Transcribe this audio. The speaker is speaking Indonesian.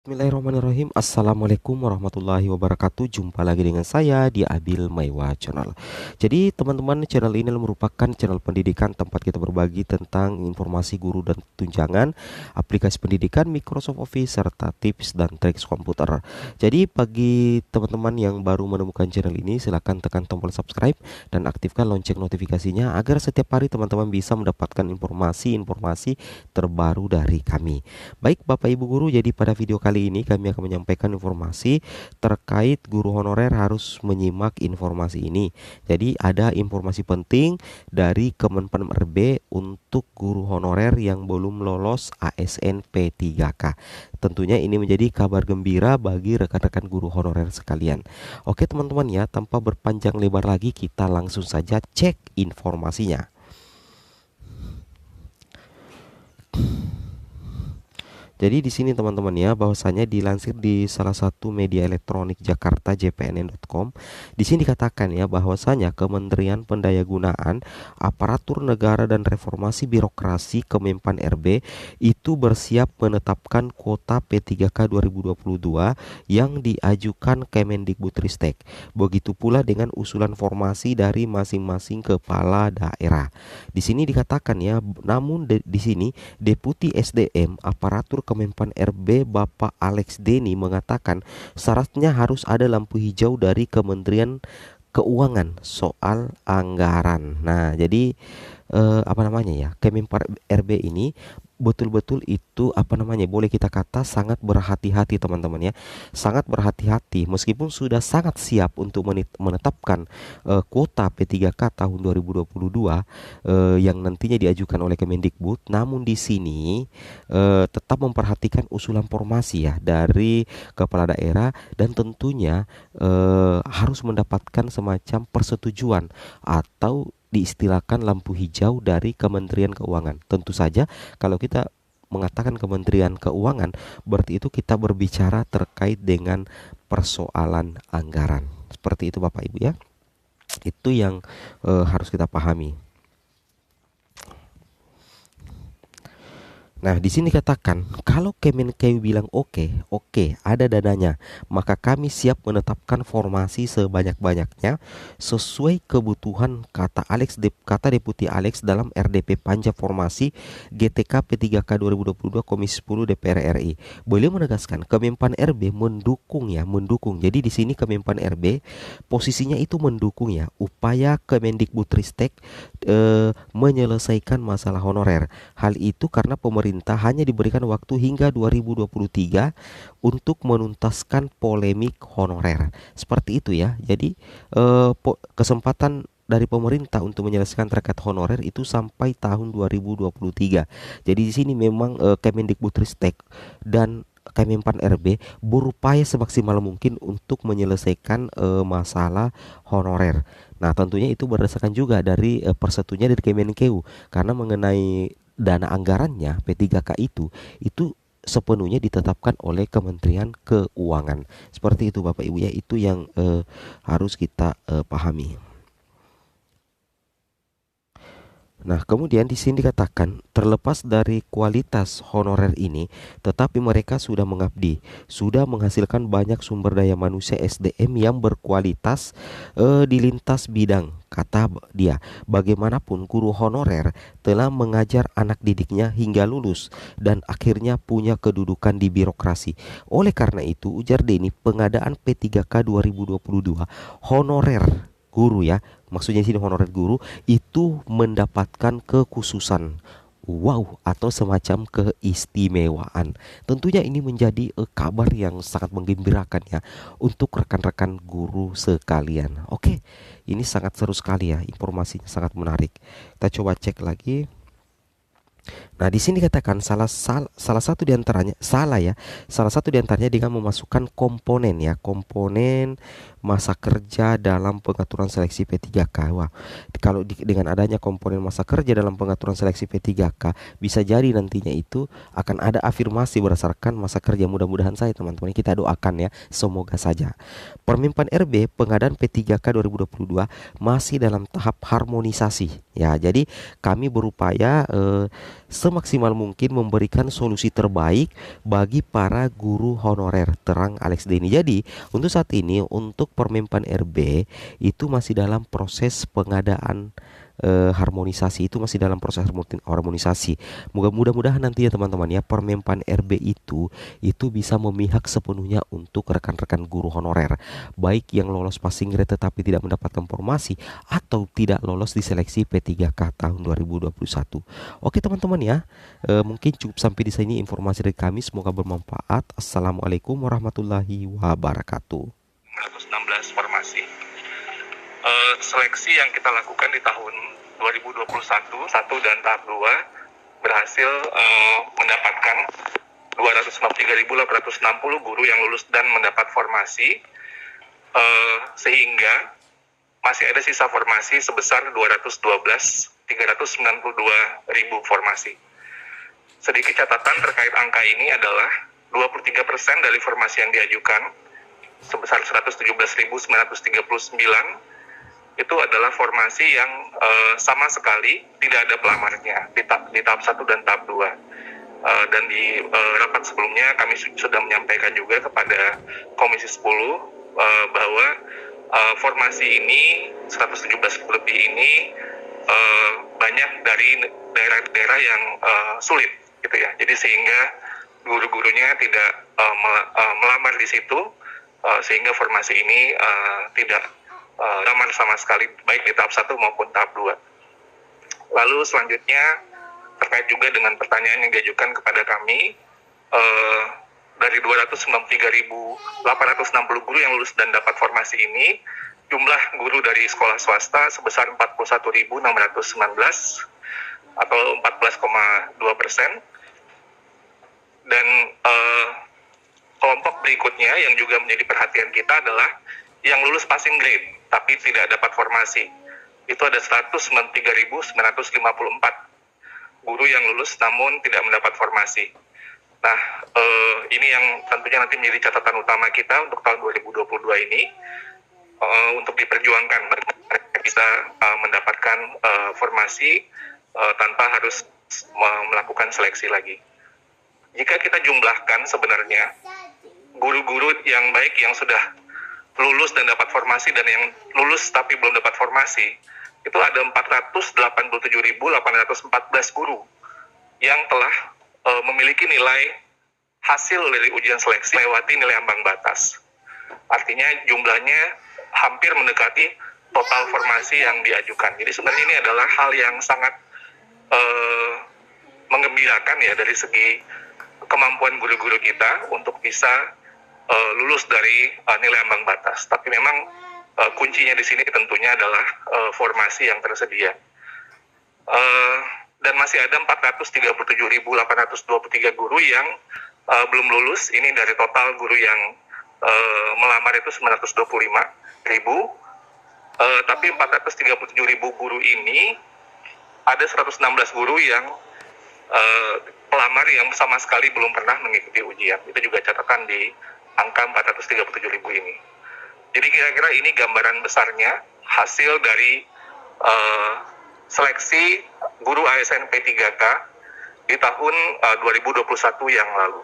Bismillahirrahmanirrahim. Assalamualaikum warahmatullahi wabarakatuh. Jumpa lagi dengan saya di Abil Maiwa Channel. Jadi teman-teman, channel ini merupakan channel pendidikan tempat kita berbagi tentang informasi guru dan tunjangan, aplikasi pendidikan, Microsoft Office, serta tips dan trik komputer. Jadi bagi teman-teman yang baru menemukan channel ini, silahkan tekan tombol subscribe dan aktifkan lonceng notifikasinya agar setiap hari teman-teman bisa mendapatkan informasi-informasi terbaru dari kami. Baik Bapak Ibu Guru, jadi pada video kali ini kami akan menyampaikan informasi terkait guru honorer harus menyimak informasi ini. Jadi ada informasi penting dari Kemenpan RB untuk guru honorer yang belum lolos ASN P3K. Tentunya ini menjadi kabar gembira bagi rekan-rekan guru honorer sekalian. Oke teman-teman ya, tanpa berpanjang lebar lagi kita langsung saja cek informasinya. Jadi di sini teman-teman ya, bahwasanya dilansir di salah satu media elektronik Jakarta jpnn.com. Di sini dikatakan ya bahwasanya Kementerian Pendayagunaan Aparatur Negara dan Reformasi Birokrasi Kemenpan RB itu bersiap menetapkan kuota P3K 2022 yang diajukan Kemendikbudristek. Begitu pula dengan usulan formasi dari masing-masing kepala daerah. Di sini dikatakan ya, namun di sini Deputi SDM Aparatur Kemenpan RB Bapak Alex Deni mengatakan syaratnya harus ada lampu hijau dari Kementerian Keuangan soal anggaran. Nah, jadi Kemenpan RB ini betul-betul itu boleh kita kata sangat berhati-hati teman-teman ya, sangat berhati-hati meskipun sudah sangat siap untuk menetapkan kuota P3K tahun 2022 yang nantinya diajukan oleh Kemendikbud. Namun di sini tetap memperhatikan usulan formasi ya dari kepala daerah, dan tentunya harus mendapatkan semacam persetujuan atau diistilahkan lampu hijau dari Kementerian Keuangan. Tentu saja kalau kita mengatakan Kementerian Keuangan, berarti itu kita berbicara terkait dengan persoalan anggaran. Seperti itu Bapak Ibu ya. Itu yang harus kita pahami. Nah, di sini katakan kalau Kemenkeu bilang oke, ada dananya, maka kami siap menetapkan formasi sebanyak-banyaknya sesuai kebutuhan, kata Deputi Alex dalam RDP Panja Formasi GTK P3K 2022 Komisi 10 DPR RI. Beliau menegaskan Kemenpan RB mendukung. Jadi di sini Kemenpan RB posisinya itu mendukung ya upaya Kemendikbudristek menyelesaikan masalah honorer. Hal itu karena pemerintah hanya diberikan waktu hingga 2023 untuk menuntaskan polemik honorer. Seperti itu ya. Jadi kesempatan dari pemerintah untuk menyelesaikan terkait honorer itu sampai tahun 2023. Jadi di sini memang Kemendikbudristek dan Kemenpan RB berupaya semaksimal mungkin untuk menyelesaikan masalah honorer. Nah, tentunya itu berdasarkan juga dari persetujuan dari Kemenkeu, karena mengenai dana anggarannya P3K itu sepenuhnya ditetapkan oleh Kementerian Keuangan. Seperti itu Bapak Ibu ya, itu yang harus kita pahami. Nah, kemudian di sini dikatakan terlepas dari kualitas honorer ini, tetapi mereka sudah mengabdi, sudah menghasilkan banyak sumber daya manusia SDM yang berkualitas di lintas bidang. Kata dia, bagaimanapun guru honorer telah mengajar anak didiknya hingga lulus dan akhirnya punya kedudukan di birokrasi. Oleh karena itu, ujar Denny, pengadaan P3K 2022 honorer guru ya, maksudnya sini honorer guru itu mendapatkan kekhususan, wow, atau semacam keistimewaan. Tentunya ini menjadi kabar yang sangat menggembirakan ya untuk rekan-rekan guru sekalian. Oke, ini sangat seru sekali ya, informasinya sangat menarik. Kita coba cek lagi. Nah, di sini katakan salah satu diantaranya salah satu diantaranya dengan memasukkan komponen masa kerja dalam pengaturan seleksi P3K. Wah, kalau dengan adanya komponen masa kerja dalam pengaturan seleksi P3K, bisa jadi nantinya itu akan ada afirmasi berdasarkan masa kerja. Mudah-mudahan saya teman-teman, kita doakan ya, semoga saja. Permenpan RB pengadaan P3K 2022 masih dalam tahap harmonisasi. Ya, jadi kami berupaya semaksimal mungkin memberikan solusi terbaik bagi para guru honorer, terang Alex Denny. Jadi untuk saat ini untuk Permenpan RB itu masih dalam proses pengadaan, harmonisasi, itu masih dalam proses harmonisasi. Mudah-mudahan nanti ya teman-teman ya, Permenpan RB itu bisa memihak sepenuhnya untuk rekan-rekan guru honorer, baik yang lolos passing grade tetapi tidak mendapatkan formasi atau tidak lolos di seleksi P3K tahun 2021. Oke teman-teman ya, mungkin cukup sampai di sini informasi dari kami, semoga bermanfaat. Assalamualaikum warahmatullahi wabarakatuh. 116 formasi. Seleksi yang kita lakukan di tahun 2021 1 dan tahap 2 berhasil mendapatkan 263.860 guru yang lulus dan mendapat formasi, sehingga masih ada sisa formasi sebesar 392.392.000 formasi. Sedikit catatan terkait angka ini adalah 23% dari formasi yang diajukan sebesar 117.939 itu adalah formasi yang sama sekali tidak ada pelamarnya di tahap 1 dan tahap 2. Dan di rapat sebelumnya kami sudah menyampaikan juga kepada Komisi 10 bahwa formasi ini 117 lebih ini banyak dari daerah-daerah yang sulit gitu ya. Jadi sehingga guru-gurunya tidak melamar di situ, sehingga formasi ini tidak lamar sama sekali baik di tahap 1 maupun tahap 2. Lalu selanjutnya terkait juga dengan pertanyaan yang diajukan kepada kami, dari 293.860 guru yang lulus dan dapat formasi ini, jumlah guru dari sekolah swasta sebesar 41.619 atau 14,2%. Dan kelompok berikutnya yang juga menjadi perhatian kita adalah yang lulus passing grade tapi tidak dapat formasi. Itu ada 193.954 guru yang lulus namun tidak mendapat formasi. Nah, ini yang tentunya nanti menjadi catatan utama kita untuk tahun 2022 ini, untuk diperjuangkan mereka bisa mendapatkan formasi tanpa harus melakukan seleksi lagi. Jika kita jumlahkan sebenarnya guru-guru yang baik yang sudah lulus dan dapat formasi dan yang lulus tapi belum dapat formasi, itu ada 487.814 guru yang telah memiliki nilai hasil dari ujian seleksi melewati nilai ambang batas. Artinya jumlahnya hampir mendekati total formasi yang diajukan. Jadi sebenarnya ini adalah hal yang sangat menggembirakan ya dari segi kemampuan guru-guru kita untuk bisa lulus dari nilai ambang batas. Tapi memang kuncinya di sini tentunya adalah formasi yang tersedia. Dan masih ada 437.823 guru yang belum lulus. Ini dari total guru yang melamar itu 925.000. Tapi 437.000 guru ini ada 116 guru yang pelamar yang sama sekali belum pernah mengikuti ujian. Itu juga catatan di angka 437.000 ini. Jadi kira-kira ini gambaran besarnya hasil dari seleksi guru ASN P3K di tahun 2021 yang lalu.